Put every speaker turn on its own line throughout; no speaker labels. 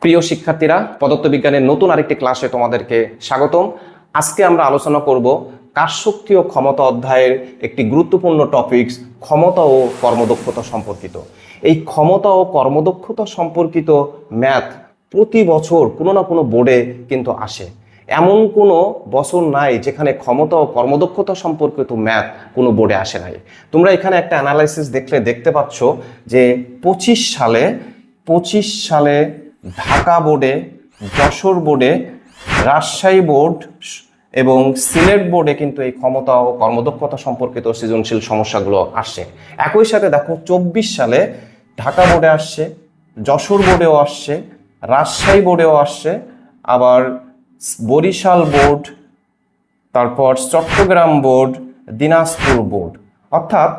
প্রিয় শিক্ষার্থীরা, পদার্থবিজ্ঞানের নতুন আরেকটি ক্লাসে তোমাদেরকে স্বাগতম। আজকে আমরা আলোচনা করব কার্যশক্তি ও ক্ষমতা অধ্যায়ের একটি গুরুত্বপূর্ণ টপিকস ক্ষমতা ও কর্মদক্ষতা সম্পর্কিত। এই ক্ষমতা ও কর্মদক্ষতা সম্পর্কিত ম্যাথ প্রতি বছর কোনো না কোনো বোর্ডে কিন্তু আসে। এমন কোনো বছর নাই যেখানে ক্ষমতা ও কর্মদক্ষতা সম্পর্কিত ম্যাথ কোনো বোর্ডে আসে নাই। তোমরা এখানে একটা অ্যানালাইসিস দেখতে পাচ্ছ যে 25 সালে ঢাকা বোর্ডে, যশোর বোর্ডে, রাজশাহী বোর্ড এবং সিলেট বোর্ডে কিন্তু এই ক্ষমতা ও কর্মদক্ষতা সম্পর্কিত সৃজনশীল সমস্যাগুলো আসছে। একই সাথে দেখো 24 সালে ঢাকা বোর্ডে আসছে, যশোর বোর্ডেও আসছে, রাজশাহী বোর্ডেও আসছে, আবার বরিশাল বোর্ড, তারপর চট্টগ্রাম বোর্ড, দিনাজপুর বোর্ড। অর্থাৎ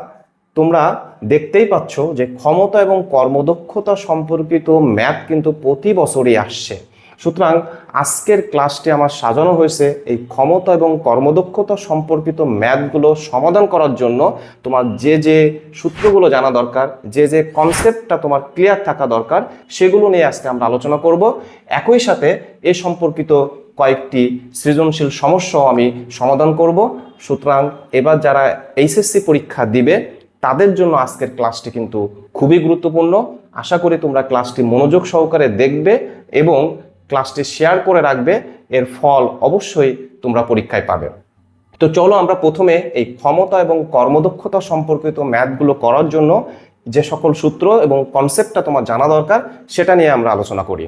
তোমরা দেখতেই পাচ্ছ যে ক্ষমতা এবং কর্মদক্ষতা সম্পর্কিত ম্যাথ কিন্তু প্রতি বছরই আসছে। সুতরাং আজকের ক্লাসটি আমার সাজানো হয়েছে এই ক্ষমতা এবং কর্মদক্ষতা সম্পর্কিত ম্যাথগুলো সমাধান করার জন্য। তোমার যে সূত্রগুলো জানা দরকার, যে কনসেপ্টটা তোমার ক্লিয়ার থাকা দরকার, সেগুলো নিয়ে আজকে আমরা আলোচনা করব। একই সাথে এ সম্পর্কিত কয়েকটি সৃজনশীল সমস্যাও আমি সমাধান করব। সুতরাং এবার যারা এইচএসসি পরীক্ষা দিবে তাদের জন্য আজকের ক্লাসটি কিন্তু খুবই গুরুত্বপূর্ণ। আশা করি তোমরা ক্লাসটি মনোযোগ সহকারে দেখবে এবং ক্লাসটি শেয়ার করে রাখবে। এর ফল অবশ্যই তোমরা পরীক্ষায় পাবে। তো চলো আমরা প্রথমে এই ক্ষমতা এবং কর্মদক্ষতা সম্পর্কিত ম্যাথগুলো করার জন্য যে সকল সূত্র এবং কনসেপ্টটা তোমার জানা দরকার সেটা নিয়ে আমরা আলোচনা করি।